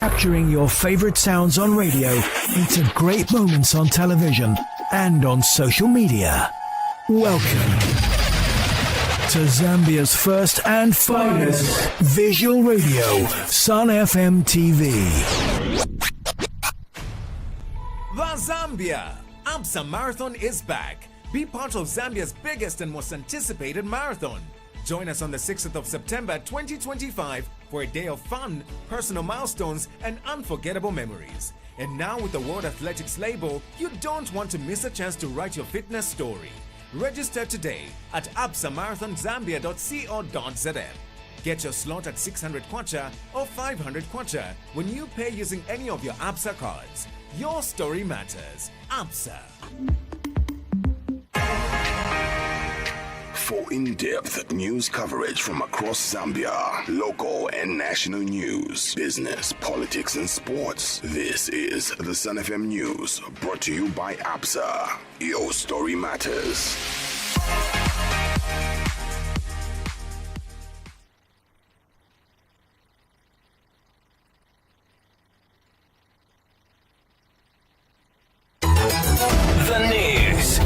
Capturing your favorite sounds on radio into great moments on television and on social media. Welcome to Zambia's first and finest visual radio, Sun FM TV. The Zambia ABSA Marathon is back. Be part of Zambia's biggest and most anticipated marathon. Join us on the 6th of September 2025 for a day of fun, personal milestones, and unforgettable memories. And now with the World Athletics label, you don't want to miss a chance to write your fitness story. Register today at absamarathonzambia.co.za. Get your slot at 600 kwacha or 500 kwacha when you pay using any of your ABSA cards. Your story matters. ABSA. For in-depth news coverage from across Zambia, local and national news, business, politics, and sports, this is the Sun FM News, brought to you by ABSA. Your story matters. The news.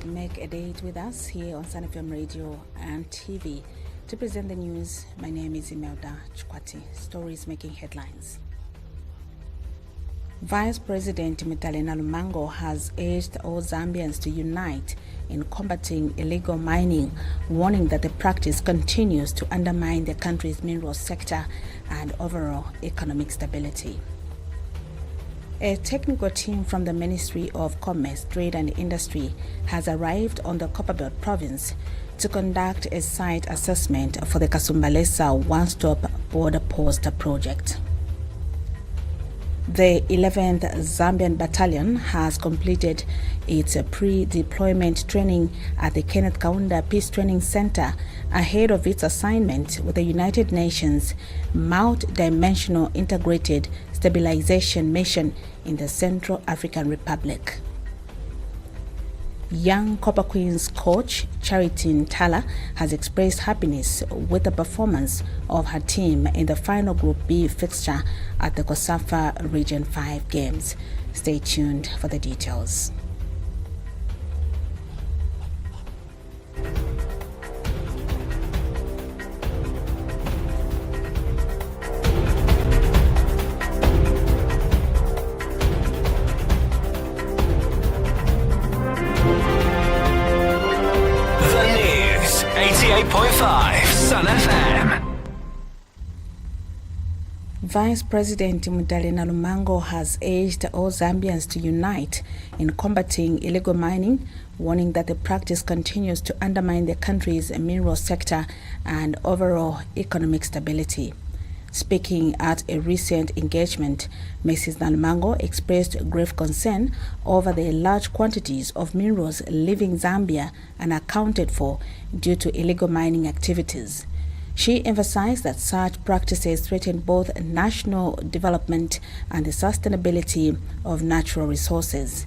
Make a date with us here on Sun FM Radio and TV. To present the news, my name is Imelda Chukwati. Stories making headlines. Vice President Mitalena Lumango has urged all Zambians to unite in combating illegal mining, warning that the practice continues to undermine the country's mineral sector and overall economic stability. A technical team from the Ministry of Commerce, Trade and Industry has arrived on the Copperbelt province to conduct a site assessment for the Kasumbalesa one-stop border post project. The 11th Zambian Battalion has completed its pre-deployment training at the Kenneth Kaunda Peace Training Center ahead of its assignment with the United Nations Multi-Dimensional Integrated Stabilization Mission in the Central African Republic. Young Copper Queens coach Charity Ntala has expressed happiness with the performance of her team in the final Group B fixture at the COSAFA Region 5 Games. Stay tuned for the details. Sun FM. Vice President Mudalena Lumango has urged all Zambians to unite in combating illegal mining, warning that the practice continues to undermine the country's mineral sector and overall economic stability. Speaking at a recent engagement, Mrs. Lumango expressed grave concern over the large quantities of minerals leaving Zambia unaccounted for due to illegal mining activities. She emphasized that such practices threaten both national development and the sustainability of natural resources.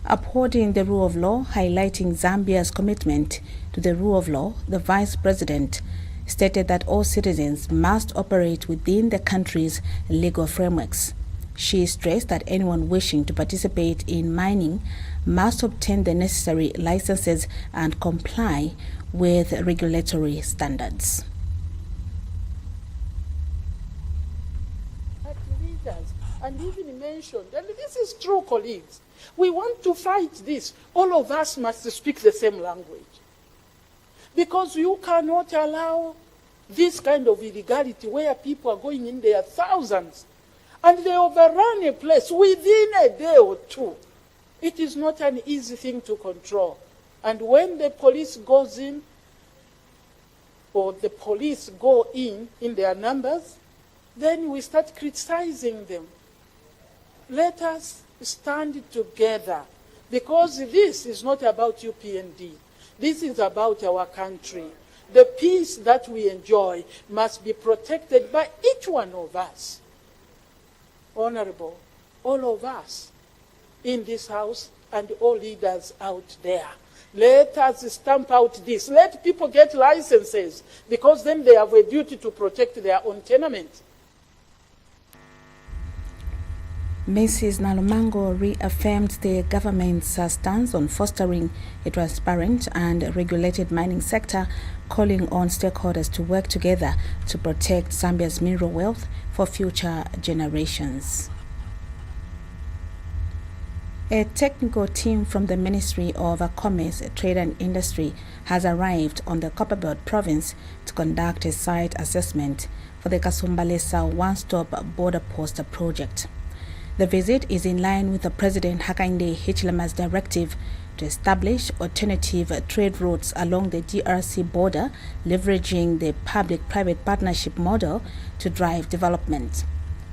Upholding the rule of law, highlighting Zambia's commitment to the rule of law, the Vice President stated that all citizens must operate within the country's legal frameworks. She stressed that anyone wishing to participate in mining must obtain the necessary licenses and comply with regulatory standards. Leaders and even mentioned, and this is true, colleagues, we want to fight this. All of us must speak the same language. Because you cannot allow this kind of illegality where people are going in there thousands and they overrun a place within a day or two. It is not an easy thing to control. And when the police goes in, or the police go in their numbers, then we start criticizing them. Let us stand together, because this is not about UPND. This is about our country. the peace that we enjoy must be protected by each one of us. Honorable, all of us in this house and all leaders out there. Let us stamp out this. Let people get licenses, because then they have a duty to protect their own tenement. Mrs. Nalumango reaffirmed the government's stance on fostering a transparent and regulated mining sector, calling on stakeholders to work together to protect Zambia's mineral wealth for future generations. A technical team from the Ministry of Commerce, Trade and Industry has arrived on the Copperbelt province to conduct a site assessment for the Kasumbalesa one-stop border post project. The visit is in line with the President Hakainde Hichilema's directive to establish alternative trade routes along the DRC border, leveraging the public-private partnership model to drive development.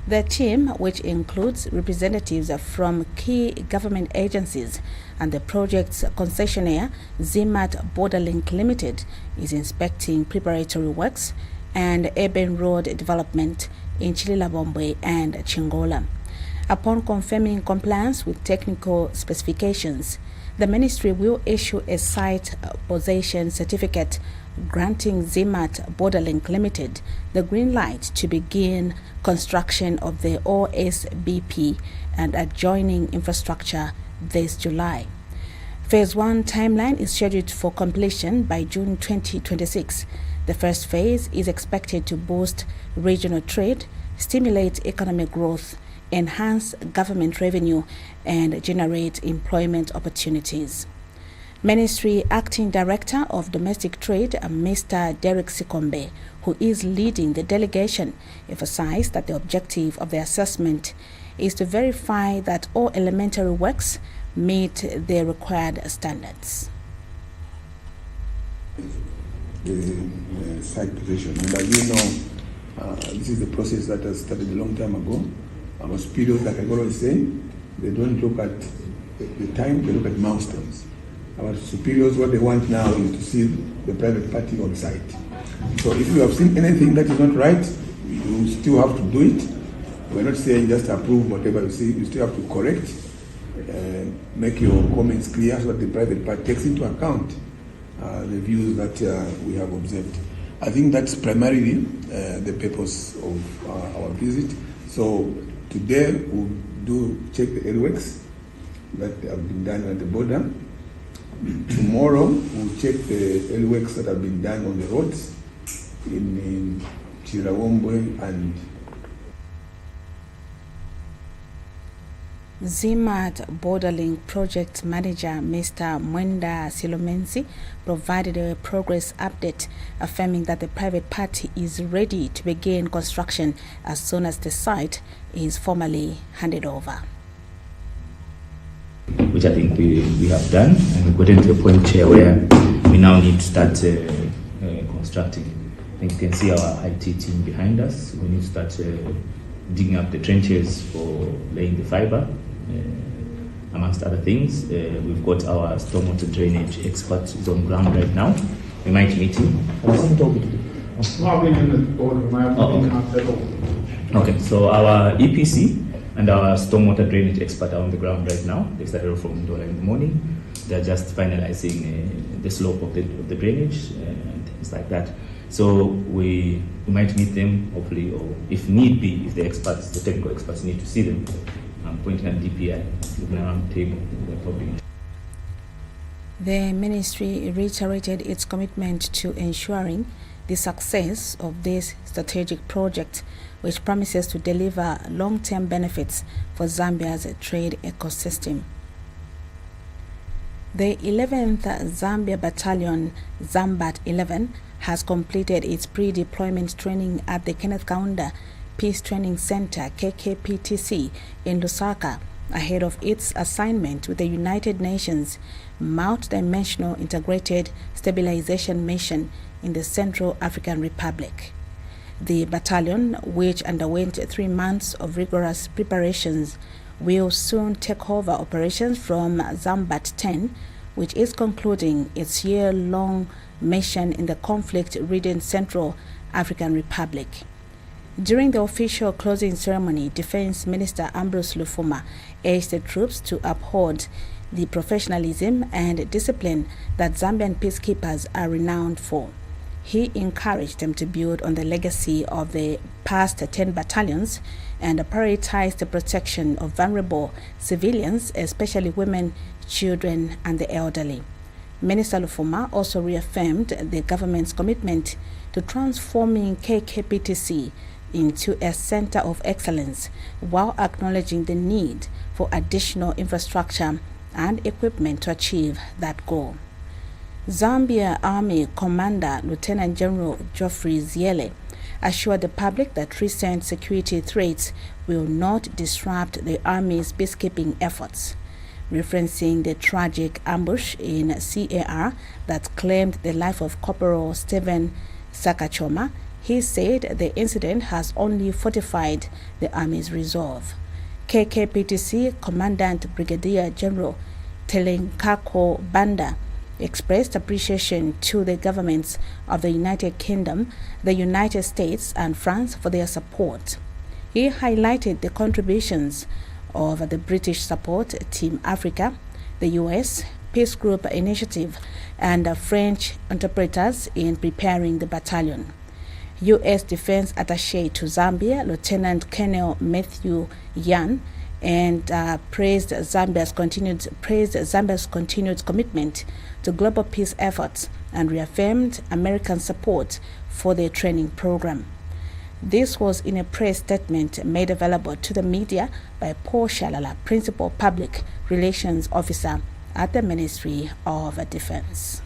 The team, which includes representatives from key government agencies and the project's concessionaire, Zimat Borderlink Limited, is inspecting preparatory works and urban road development in Chililabombwe and Chingola. Upon confirming compliance with technical specifications, the ministry will issue a site possession certificate granting Zimat Borderlink Limited the green light to begin construction of the OSBP and adjoining infrastructure this July. Phase 1 timeline is scheduled for completion by June 2026. The first phase is expected to boost regional trade, stimulate economic growth, enhance government revenue, and generate employment opportunities. Ministry Acting Director of Domestic Trade, Mr. Derek Sikombe, who is leading the delegation, emphasized that the objective of the assessment is to verify that all elementary works meet the required standards. The site position, and as you know, this is a process that has started a long time ago. Our superiors, like I always say, they don't look at the time, they look at milestones. Our superiors, what they want now is to see the private party on site. So if you have seen anything that is not right, you still have to do it. We're not saying just approve whatever you see, you still have to correct, make your comments clear so that the private party takes into account the views that we have observed. I think that's primarily the purpose of our visit. So today we'll check the earthworks that have been done at the border. Tomorrow we'll check the earthworks that have been done on the roads in Chirawombwe and Zimat Borderlink Project Manager Mr. Mwenda Silomensi provided a progress update, affirming that the private party is ready to begin construction as soon as the site is formally handed over. Which I think we have done, and we've gotten to a point here where we now need to start constructing. I think you can see our IT team behind us. We need to start digging up the trenches for laying the fiber. Amongst other things, we've got our stormwater drainage expert who's on ground right now. We might meet him. Okay, so our EPC and our stormwater drainage expert are on the ground right now. They started from Ndola in the morning. They're just finalizing the slope of the drainage and things like that. So we might meet them, hopefully, or if need be, if the experts, the technical experts need to see them, pointing at DPI, looking around the table. The ministry reiterated its commitment to ensuring the success of this strategic project, which promises to deliver long-term benefits for Zambia's trade ecosystem. The 11th Zambia Battalion, Zambat 11, has completed its pre-deployment training at the Kenneth Kaunda Peace Training Center, KKPTC, in Lusaka, ahead of its assignment with the United Nations Multidimensional Integrated Stabilization Mission in the Central African Republic. The battalion, which underwent 3 months of rigorous preparations, will soon take over operations from Zambat 10, which is concluding its year-long mission in the conflict-ridden Central African Republic. During the official closing ceremony, Defense Minister Ambrose Lufuma urged the troops to uphold the professionalism and discipline that Zambian peacekeepers are renowned for. He encouraged them to build on the legacy of the past 10 battalions and prioritize the protection of vulnerable civilians, especially women, children, and the elderly. Minister Lufuma also reaffirmed the government's commitment to transforming KKPTC into a center of excellence while acknowledging the need for additional infrastructure and equipment to achieve that goal. Zambia Army Commander Lieutenant General Geoffrey Ziele assured the public that recent security threats will not disrupt the Army's peacekeeping efforts. Referencing the tragic ambush in CAR that claimed the life of Corporal Stephen Sakachoma, he said the incident has only fortified the Army's resolve. KKPTC Commandant Brigadier General Telenkako Banda expressed appreciation to the governments of the United Kingdom, the United States, and France for their support. He highlighted the contributions of the British support Team Africa, the US Peace Group Initiative, and French interpreters in preparing the battalion. U.S. Defense Attaché to Zambia, Lieutenant Colonel Matthew Yan, and praised Zambia's continued commitment to global peace efforts and reaffirmed American support for their training program. This was in a press statement made available to the media by Paul Shalala, Principal Public Relations Officer at the Ministry of Defense.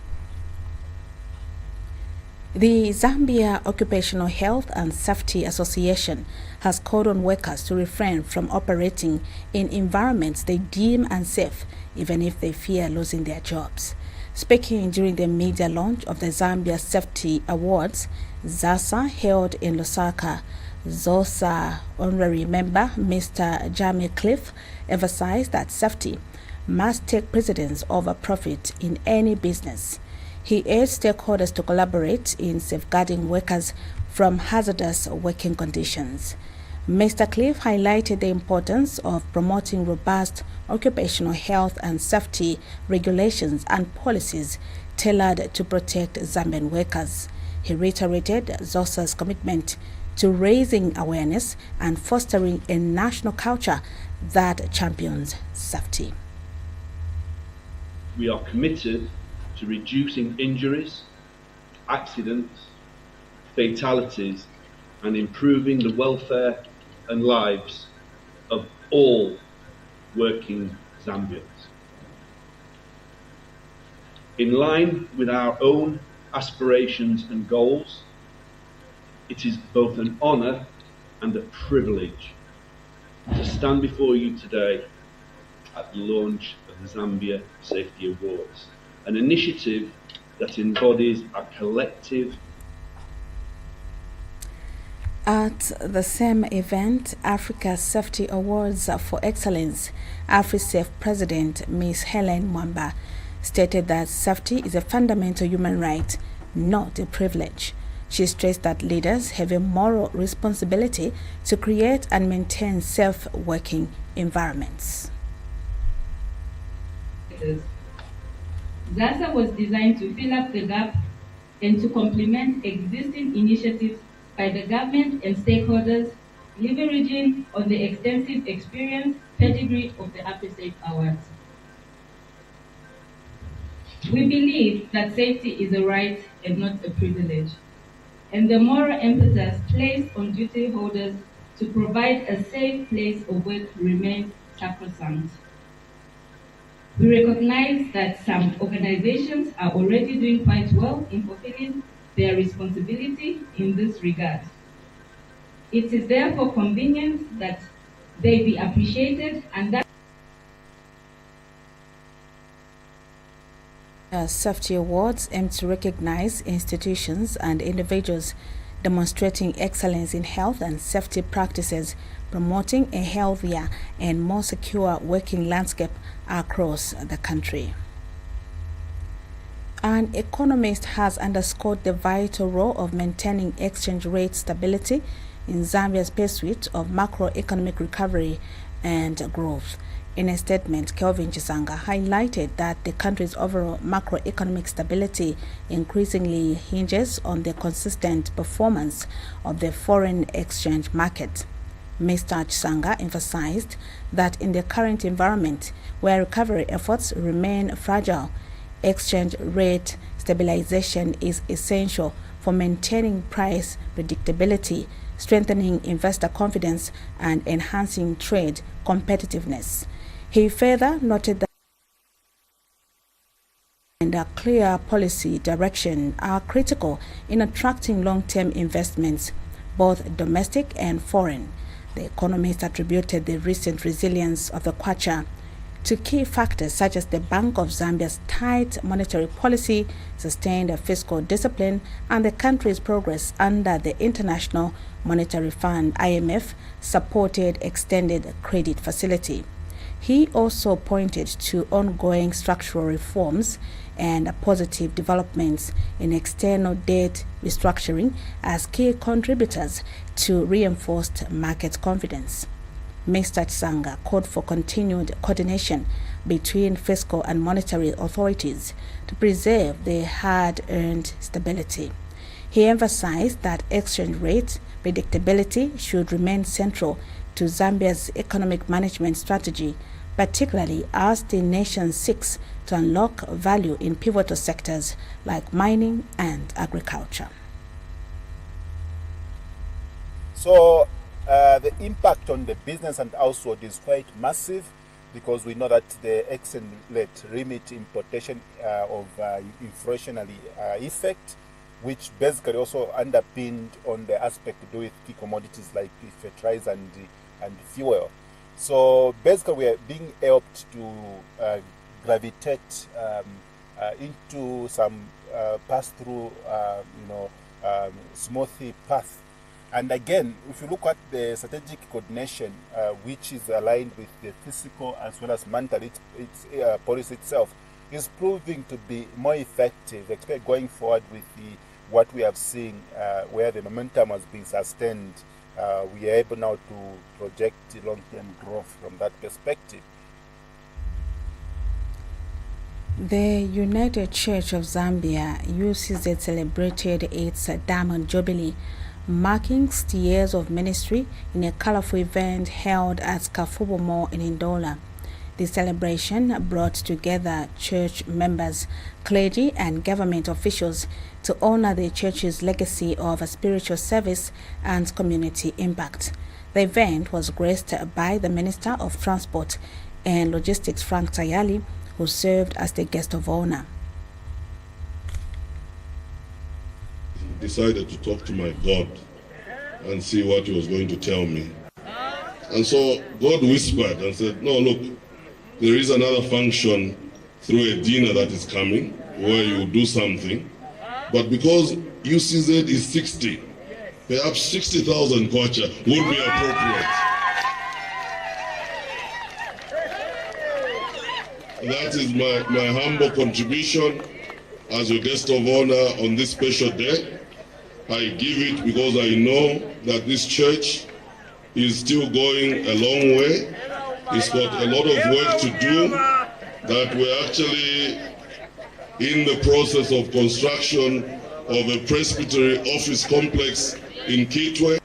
The Zambia Occupational Health and Safety Association has called on workers to refrain from operating in environments they deem unsafe, even if they fear losing their jobs. Speaking during the media launch of the Zambia Safety Awards, ZASA, held in Lusaka, ZOSA honorary member Mr. Jamie Cliff emphasized that safety must take precedence over profit in any business. He urged stakeholders to collaborate in safeguarding workers from hazardous working conditions. Mr. Cliff highlighted the importance of promoting robust occupational health and safety regulations and policies tailored to protect Zambian workers. He reiterated ZOSA's commitment to raising awareness and fostering a national culture that champions safety. We are committed to reducing injuries, accidents, fatalities, and improving the welfare and lives of all working Zambians. In line with our own aspirations and goals, it is both an honour and a privilege to stand before you today at the launch of the Zambia Safety Awards, an initiative that embodies our collective. At the same event, Africa Safety Awards for Excellence, AfriSafe President Ms. Helen Mwamba stated that safety is a fundamental human right, not a privilege. She stressed that leaders have a moral responsibility to create and maintain safe working environments. ZASA was designed to fill up the gap and to complement existing initiatives by the government and stakeholders, leveraging on the extensive experience pedigree of the ABSA Awards. We believe that safety is a right and not a privilege, and the moral emphasis placed on duty holders to provide a safe place of work remains sacrosanct. We recognize that some organizations are already doing quite well in fulfilling their responsibility in this regard. It is therefore convenient that they be appreciated and that Safety Awards aim to recognize institutions and individuals demonstrating excellence in health and safety practices, promoting a healthier and more secure working landscape across the country. An economist has underscored the vital role of maintaining exchange rate stability in Zambia's pursuit of macroeconomic recovery and growth. In a statement, Kelvin Chisanga highlighted that the country's overall macroeconomic stability increasingly hinges on the consistent performance of the foreign exchange market. Mr. Chisanga emphasized that in the current environment, where recovery efforts remain fragile, exchange rate stabilization is essential for maintaining price predictability, strengthening investor confidence, and enhancing trade competitiveness. He further noted that a clear policy direction are critical in attracting long-term investments, both domestic and foreign. The economist attributed the recent resilience of the kwacha to key factors such as the Bank of Zambia's tight monetary policy, sustained fiscal discipline, and the country's progress under the International Monetary Fund (IMF) supported extended credit facility. He also pointed to ongoing structural reforms and positive developments in external debt restructuring as key contributors to reinforced market confidence. Mr. Chisanga called for continued coordination between fiscal and monetary authorities to preserve their hard-earned stability. He emphasized that exchange rate predictability should remain central to Zambia's economic management strategy, particularly as the nation seeks to unlock value in pivotal sectors like mining and agriculture. So the impact on the business and household is quite massive, because we know that the exchange rate limit importation of inflationary effect, which basically also underpinned on the aspect to do with key commodities like fertilizer and fuel. So basically we are being helped to gravitate into some pass-through, smooth path. And again, if you look at the strategic coordination, which is aligned with the fiscal as well as monetary policy itself, is proving to be more effective. Expect going forward with what we have seen, where the momentum has been sustained, we are able now to project long-term growth from that perspective. The United Church of Zambia UCZ celebrated its Diamond Jubilee, marking 60 years of ministry in a colorful event held at Kafubo Mall in Ndola. The celebration brought together church members, clergy, and government officials to honor the church's legacy of spiritual service and community impact. The event was graced by the Minister of Transport and Logistics, Frank Tayali, who served as the guest of honor. Decided to talk to my God and see what he was going to tell me. And so God whispered and said, no, look, there is another function through a dinner that is coming where you do something. But because UCZ is 60, perhaps 60,000 kwacha would be appropriate. That is my humble contribution as your guest of honor on this special day. I give it because I know that this church is still going a long way. It's got a lot of work to do, that we're actually in the process of construction of a presbytery office complex in Kitwe.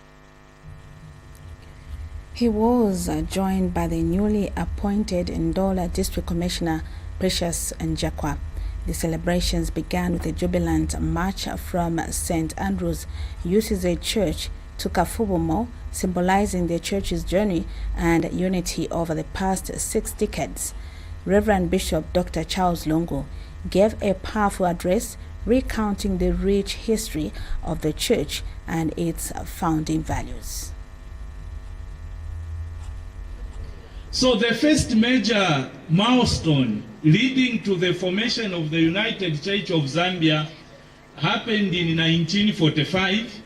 He was joined by the newly appointed Ndola District Commissioner Precious Njakwa. The celebrations began with a jubilant march from St. Andrew's UCZ Church to Kafubo Mall, symbolizing the church's journey and unity over the past 6 decades. Reverend Bishop Dr. Charles Longo gave a powerful address recounting the rich history of the church and its founding values. So the first major milestone leading to the formation of the United Church of Zambia happened in 1945,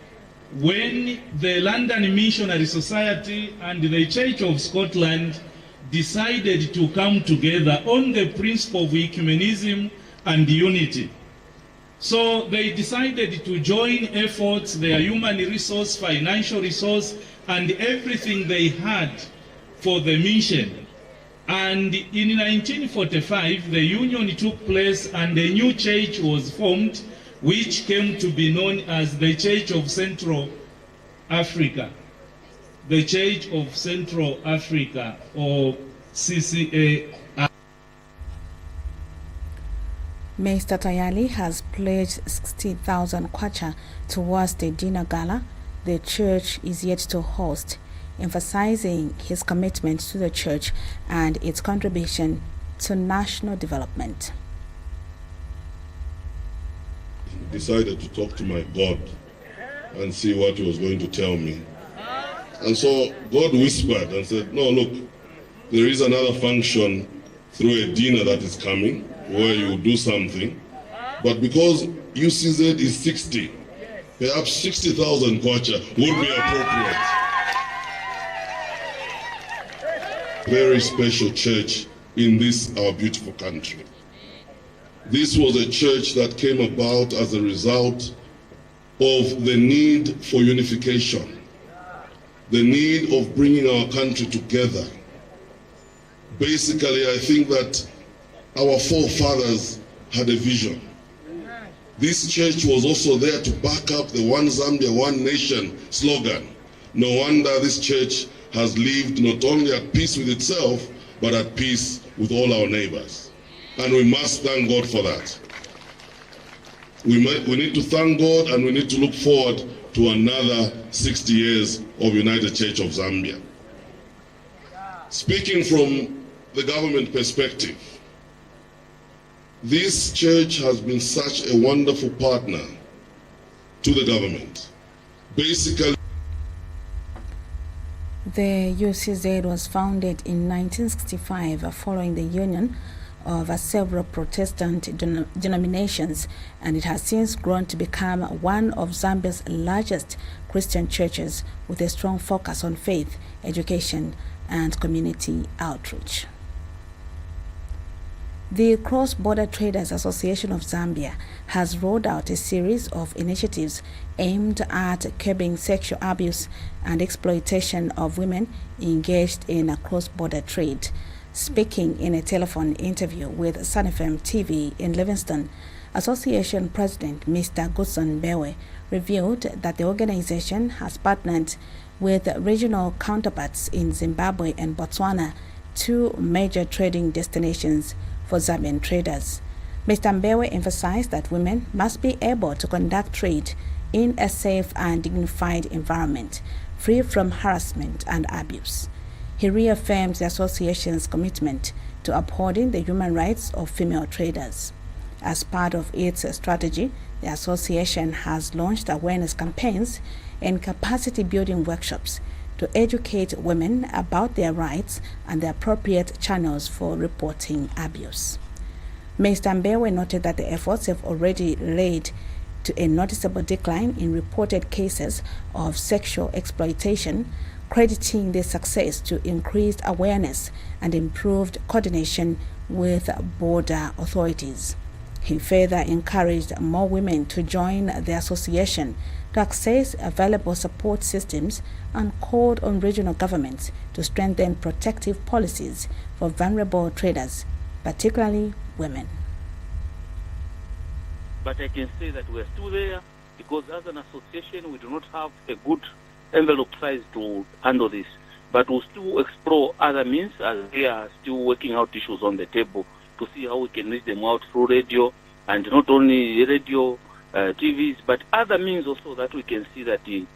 when the London Missionary Society and the Church of Scotland decided to come together on the principle of ecumenism and unity. So they decided to join efforts, their human resource, financial resource, and everything they had for the mission. And in 1945, the union took place and a new church was formed, which came to be known as the Church of Central Africa. The Church of Central Africa, or CCA. Mr. Tayali has pledged 60,000 kwacha towards the dinner gala the church is yet to host, emphasizing his commitment to the church and its contribution to national development. Decided to talk to my God and see what he was going to tell me. And so God whispered and said, no, look, there is another function through a dinner that is coming where you do something. But because UCZ is 60, perhaps 60,000 kwacha would be appropriate. Very special church in this, our beautiful country. This was a church that came about as a result of the need for unification, the need of bringing our country together. Basically, I think that our forefathers had a vision. This church was also there to back up the One Zambia, One Nation slogan. No wonder this church has lived not only at peace with itself, but at peace with all our neighbors. And we must thank God for that. We need to thank God, and we need to look forward to another 60 years of United Church of Zambia. Speaking from the government perspective, this church has been such a wonderful partner to the government. Basically, the UCZ was founded in 1965 following the union of several Protestant denominations, and it has since grown to become one of Zambia's largest Christian churches with a strong focus on faith, education, and community outreach. The Cross-Border Traders Association of Zambia has rolled out a series of initiatives aimed at curbing sexual abuse and exploitation of women engaged in a cross-border trade. Speaking in a telephone interview with Sun FM TV in Livingston, Association President Mr. Goodson Bewe revealed that the organization has partnered with regional counterparts in Zimbabwe and Botswana, two major trading destinations for Zambian traders. Mr. Mbewe emphasized that women must be able to conduct trade in a safe and dignified environment, free from harassment and abuse. He reaffirmed the association's commitment to upholding the human rights of female traders. As part of its strategy, the association has launched awareness campaigns and capacity-building workshops to educate women about their rights and the appropriate channels for reporting abuse. Mr. Mbewe noted that the efforts have already led to a noticeable decline in reported cases of sexual exploitation, crediting this success to increased awareness and improved coordination with border authorities. He further encouraged more women to join the association to access available support systems and called on regional governments to strengthen protective policies for vulnerable traders, particularly women. But I can say that we're still there because as an association we do not have a good envelope size to handle this. But we'll still explore other means as we are still working out issues on the table to see how we can reach them out through radio, and not only radio, TVs, but other means also that we can see that the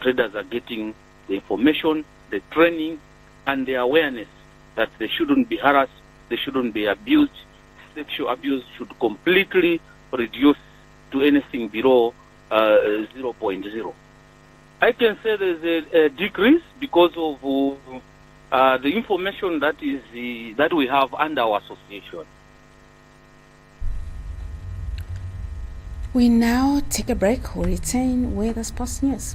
traders are getting the information, the training, and the awareness that they shouldn't be harassed, they shouldn't be abused. Sexual abuse should completely reduce to anything below 0.0. I can say there's a decrease because of the information that we have under our association. We now take a break. We'll return with the sports news.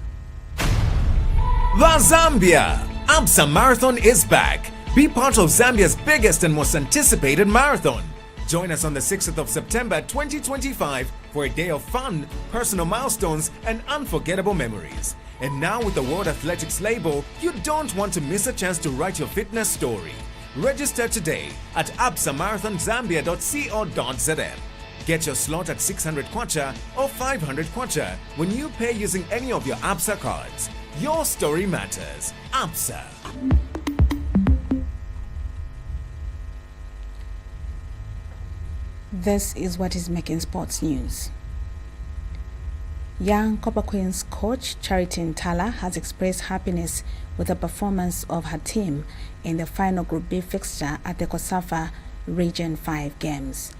The Zambia ABSA Marathon is back. Be part of Zambia's biggest and most anticipated marathon. Join us on the 6th of September 2025 for a day of fun, personal milestones, and unforgettable memories. And now with the World Athletics label, you don't want to miss a chance to write your fitness story. Register today at absamarathonzambia.co.zm. Get your slot at 600 kwacha or 500 kwacha when you pay using any of your ABSA cards. Your story matters. ABSA. This is what is making sports news. Young Copper Queens coach Charity Ntala has expressed happiness with the performance of her team in the final Group B fixture at the COSAFA Region 5 Games.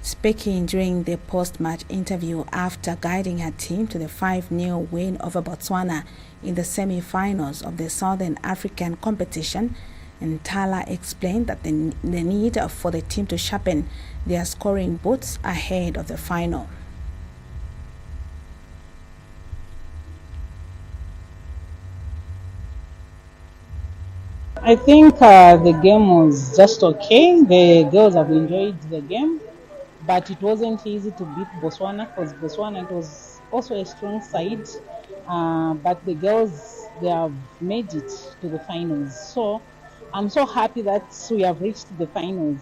Speaking during the post-match interview after guiding her team to the 5-0 win over Botswana in the semi-finals of the Southern African competition, Ntala explained that the need for the team to sharpen their scoring boots ahead of the final. I think the game was just okay. The girls have enjoyed the game, but it wasn't easy to beat Botswana because Botswana, it was also a strong side. But the girls, they have made it to the finals. So I'm so happy that we have reached the finals.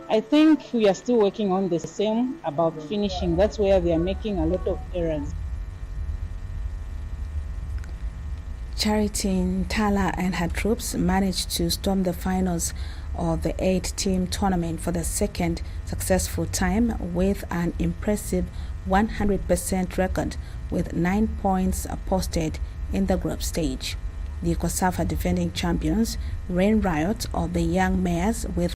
I think we are still working on the same about finishing. That's where they are making a lot of errors. Charity Ntala and her troops managed to storm the finals of the 8-team tournament for the second successful time with an impressive 100% record with 9 points posted in the group stage. The COSAFA defending champions ran riot of the young mares with